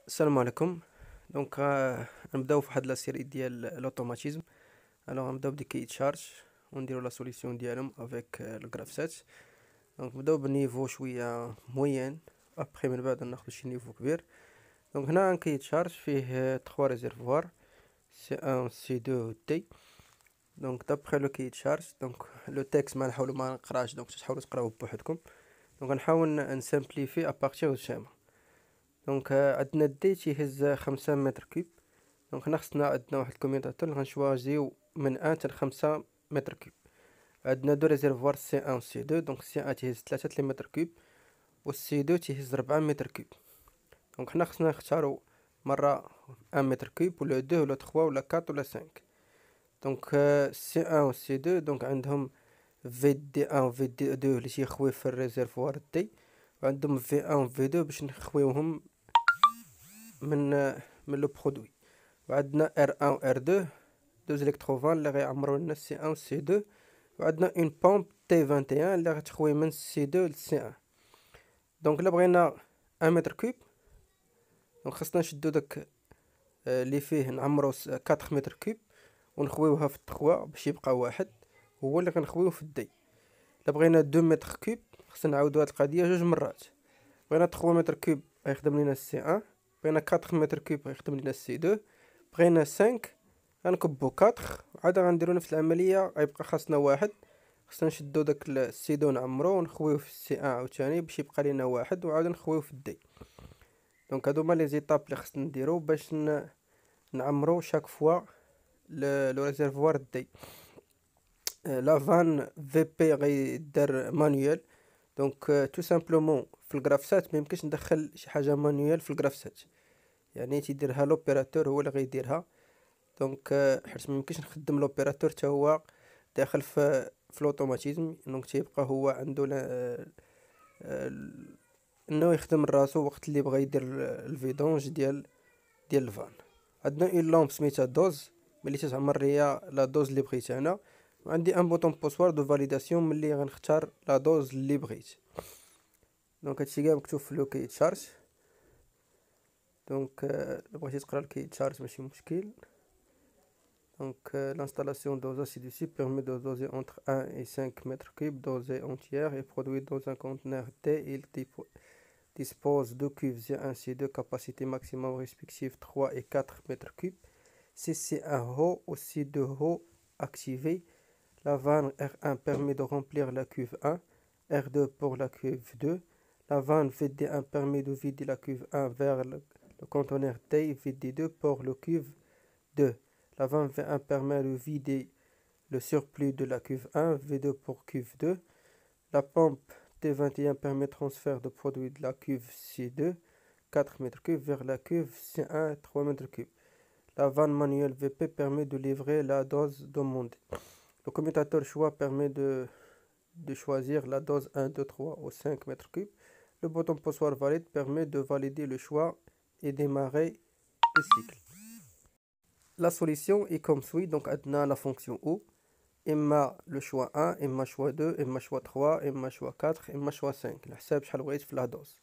السلام عليكم. دونك نبداو فواحد لا سيري ديال لوتوماتيزم. غنبداو بديك يتشارج ونديرو لا سوليسيون ديالهم افيك الغرافسات. دونك نبداو بنيفو شويه موين، ابخي من بعد ناخدو شي نيفو كبير. دونك هنا كيتشارج فيه 3 ريزيرفوار سي 1 سي 2 و دي. دونك دابخي لو كيتشارج، دونك لو تيكست ما نحاولو ما نقراش، دونك تحاولوا تقراوه بوحدكم. دونك غنحاول نسامبليفي ابارتيغ دو سيما. دونك عندنا دي تيهز 5 متر كوب. دونك هنا خصنا عندنا واحد الكوميوتاتور اللي غنشوازيو من 1 حتى 5 متر كوب. عندنا دو ريزيرفوار سي 1 و سي 2. دونك سي 1 تيهز 3 متر كوب و سي 2 تيهز 4 متر كوب. دونك حنا خصنا نختارو مرة 1 متر كوب ولا 2 ولا 3 ولا 4 ولا 5. دونك سي 1 و سي 2 دونك عندهم في دي 1 و في دي 2 اللي تيخوي في الريزيرفوار دي، وعندهم في 1 و في 2 باش نخويوهم من لو برودوي. وعندنا ار 1 و ار 2 دوز الكتروفان اللي غيعمروا لنا سي 1 و سي 2. وعندنا اون بومب تي 21 اللي غتخوي من سي 2 ل سي 1. دونك الا بغينا 1 متر كوب، دونك خاصنا نشدو داك اللي فيه نعمرو 4 متر كوب ونخويوها في 3 باش يبقى واحد هو اللي غنخويو في الدي. الا بغينا 2 متر كوب خاصنا نعاودو هاد القضيه جوج مرات. بغينا 3 متر كوب غيخدم لينا سي 1، بغينا 4 متر كوب غيخدم لينا سي 2، بغينا 5 غنكبو 4 عاد غنديرو نفس العمليه. غيبقى خاصنا واحد، خاصنا نشدو داك السي 2 نعمرو ونخويو في السي 1 عاوتاني باش يبقى لينا واحد، وعاود نخويو في الدي. دونك هادو هما لي زيتاب اللي خاصنا نديرو باش نعمرو شاك فوا لو ريزيرفوار دي. لا فان في بي غيدار مانيوال. دونك تو سامبلومون في الغرافسات ميمكنش ندخل شي حاجه مانيوال في الغرافسات، يعني تيديرها لوبيراتور هو اللي غيديرها. دونك حيت ميمكنش نخدم لوبيراتور حتى هو داخل في الاوتوماتيزم. دونك تيبقى هو عنده انه يخدم راسو وقت اللي بغى يدير الفيدونج ديال الفان. عندنا اون لامب سميتها دوز ملي تتعمر ليا لا دوز اللي بغيت انا، وعندي ان بوطون بوسوار دو فاليداسيون ملي غنختار لا دوز اللي بغيت. دونك هادشي كاع مكتوب في لو كي تشارج. دونك الا بغيتي تقرا الكي تشارج ماشي مشكل. Donc l'installation dosage ci-dessus permet de doser entre 1 et 5 mètres cubes dosés entières et produit dans un conteneur T. Il dispose de cuves C1 C2 capacité maximum respective 3 et 4 mètres cubes. CC1 haut ou C2 haut activé. La vanne R1 permet de remplir la cuve 1, R2 pour la cuve 2. La vanne VD1 permet de vider la cuve 1 vers le conteneur T et VD2 pour le cuve 2. La vanne V1 permet de vider le surplus de la cuve 1, V2 pour cuve 2. La pompe T21 permet de transfert de produit de la cuve C2, 4 m3 vers la cuve C1, 3 m3. La vanne manuelle VP permet de livrer la dose demandée. Le commutateur choix permet de choisir la dose 1, 2, 3 ou 5 m3. Le bouton poussoir valide permet de valider le choix et démarrer le cycle. La solution est comme suit. Donc عندنا la fonction O، اما le choix 1 اما choix 2 اما choix 3 اما choix 4 اما choix 5 على حساب شحال بغيت في لا دوز.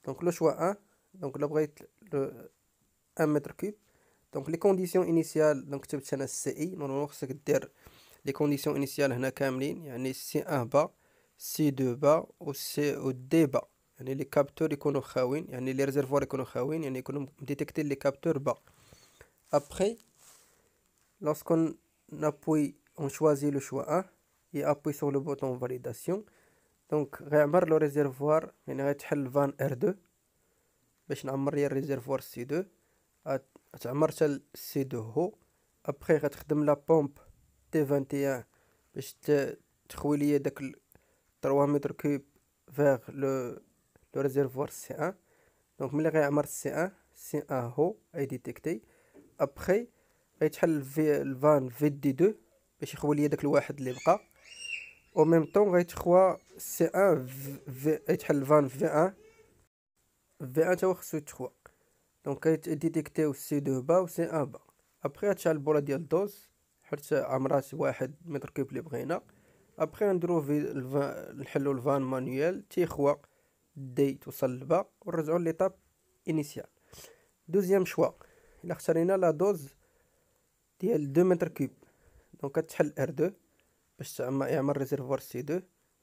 دونك لو choix 1، دونك الا بغيت 1 متر كوب، دونك لي كونديسيون انيسيال دونك كتبت انا سي اي. نورمالمون خصك دير لي كونديسيون انيسيال هنا كاملين، يعني سي 1 با، سي 2 با و سي و دي با، يعني لي كابتور يكونوا خاويين، يعني لي ريزيرفوار يكونوا خاويين، يعني يكونوا ديتيكتي لي كابتور با. Après, lorsqu'on appuie, on choisit le choix 1 et appuie sur le bouton validation. Donc, غيعمر le réservoir، يعني غيتحل الفان R2 باش نعمر ليا الريزيرفوار C2. غتعمر حتى C2 هو. Après غتخدم لا بومب T21 باش تخوي ليا داك 3 متر كوب vers le réservoir C1. Donc ملي غيعمر C1 هو اي ديتيكتي. ابخي غيتحل في الفان في دي 2 باش يخوي ليا داك الواحد اللي بقى، او ميم طون غيتخوا سي 1 في يتحل الفان في 1 تا هو خصو يتخوا. دونك غيديتيكتيو سي 2 با و سي 1 با. ابخي غتشعل البوله ديال دوز حيت عمرات 1 متر كوب اللي بغينا. ابخي غنديرو في نحلو الفان مانيوال تيخوا دي توصل لبا ونرجعو ليطاب انيسيال. دوزيام شوا الا اختارينا لا دوز ديال 2 متر كوب، دونك كتحل R2 باش يعمر ريزيرفوار C2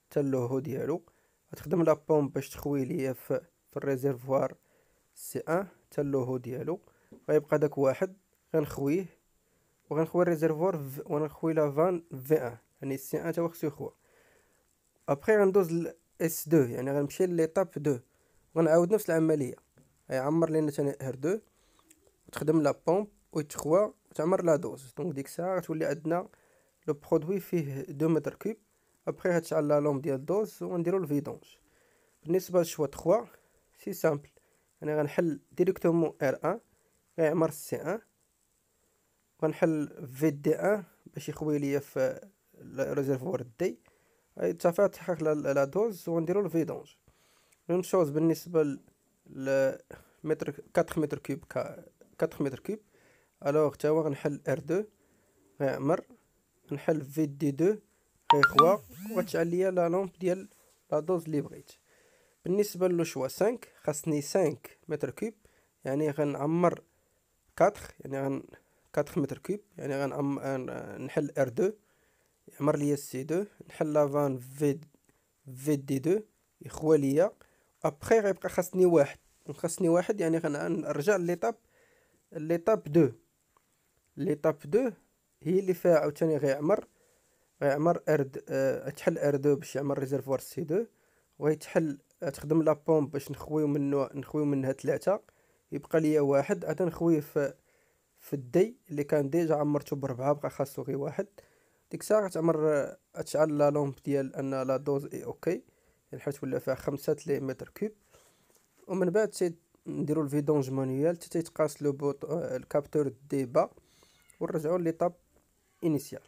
حتى اللوهو ديالو، غتخدم لا بومب باش تخوي ليا في الريزيرفوار C1 حتى اللوهو ديالو، غيبقى داك واحد غنخويه وغنخوي الريزيرفوار ونخوي لا فان V1 يعني C1 تا هو خصو يخوى. ابخي غندوز ل S2 يعني غنمشي ليطاب 2 غنعاود نفس العمليه، غيعمر لينا ثاني R2 وتخدم لا بومب ويتخوى وتعمر لا دوز. دونك ديك الساعه غتولي عندنا لو برودوي فيه 2 متر كوب. ابخي غتشعل لا لومب ديال الدوز ونديرو الفيدونج. بالنسبه للشوا 3 سي سامبل، يعني غنحل ديريكتومون R1 غيعمر C1، غنحل في دي 1 باش يخوي ليا في الريزيرفوار دي، صافي تحقق لا دوز ونديرو الفيدونج. ميم شوز بالنسبه ل متر 4 متر كوب 4 متر كوب، الوغ حتى هو غنحل R2 غيعمر، نحل في دي 2 غيخوى وغتشعل ليا لا لومب ديال لا دوز اللي بغيت. بالنسبه لو شوا 5 خاصني 5 متر كوب، يعني غنعمر 4 يعني 4 متر كوب، يعني نحل R2 يعمر ليا سي 2، نحل لافان في دي 2 يخوى ليا. ابخي غيبقى خاصني واحد يعني غنرجع ليطاب 2. ليطاب 2 هي اللي فيها عاوتاني غيعمر تحل R2 باش يعمر ريزيرفوار سي 2، وغيتحل تخدم لا بومب باش نخويو منها 3، يبقى ليا واحد عاد نخويه في الدي اللي كان ديجا عمرته ب4 بقى خاصو غير واحد. ديك الساعه تشعل لا لومب ديال ان لا دوز اي اوكي، يعني حيت ولا فيها 5 متر كوب. ومن بعد نديرو الفيدونج مانيوال حتى يتقاس لو الكابتور دي با ونرجعو ليطاب انيسيال.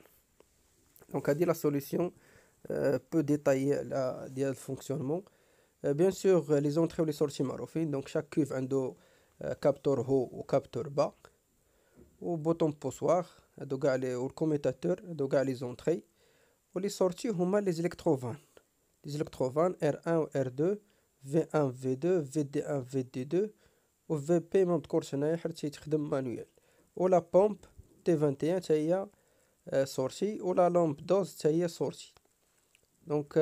دونك هادي لا سوليسيون بو ديتايي على ديال الفونكسيونمون. بيان سور لي زونطري و لي سورتي معروفين، دونك شاك كوف عنده كابتور هو وكابتور با وبوطون بوسوار، هادو كاع والكوميتاتور، هادو كاع لي زونطري. ولي سورتي هما لي زيليكتروفان R1 و R2 V1 V2 VD1 VD2 و VP ممذكورش هنايا حيت تيتخدم مانويال. ولا بومب T21 حتى هي سورتي، ولا لومب دوز حتى هي سورتي. دونك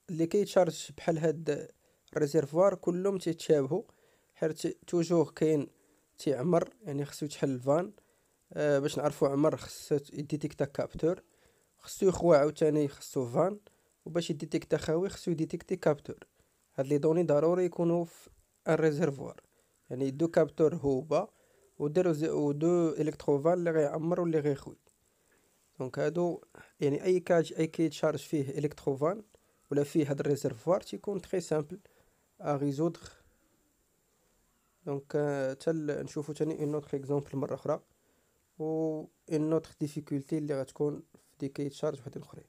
اللي كيتشارج بحال هاد الريزيرفوار كلهم تيتشابهوا، حيت توجور كاين تيعمر يعني خصو يتحل الفان باش نعرفو عمر خصو يديتيكتا كابتور، خصو يخوى عاوتاني خصو فان، وباش يديتيكتا خاوي خصو يديتيكتي كابتور. هاد لي دوني ضروري يكونوا في ان ريزيرفوار، يعني 2 كابتور هو با و 2 الكتروفان اللي غيعمر واللي غيخوي. دونك هادو يعني اي كيتشارج فيه الكتروفان ولا فيه هاد الريزيرفوار تيكون تري سامبل ا ريزودر. دونك نشوفو تاني اون اوتر اكزامبل مره اخرى و اون اوتر ديفيكولتي اللي غتكون في دي كيتشارج وحدين اخرين.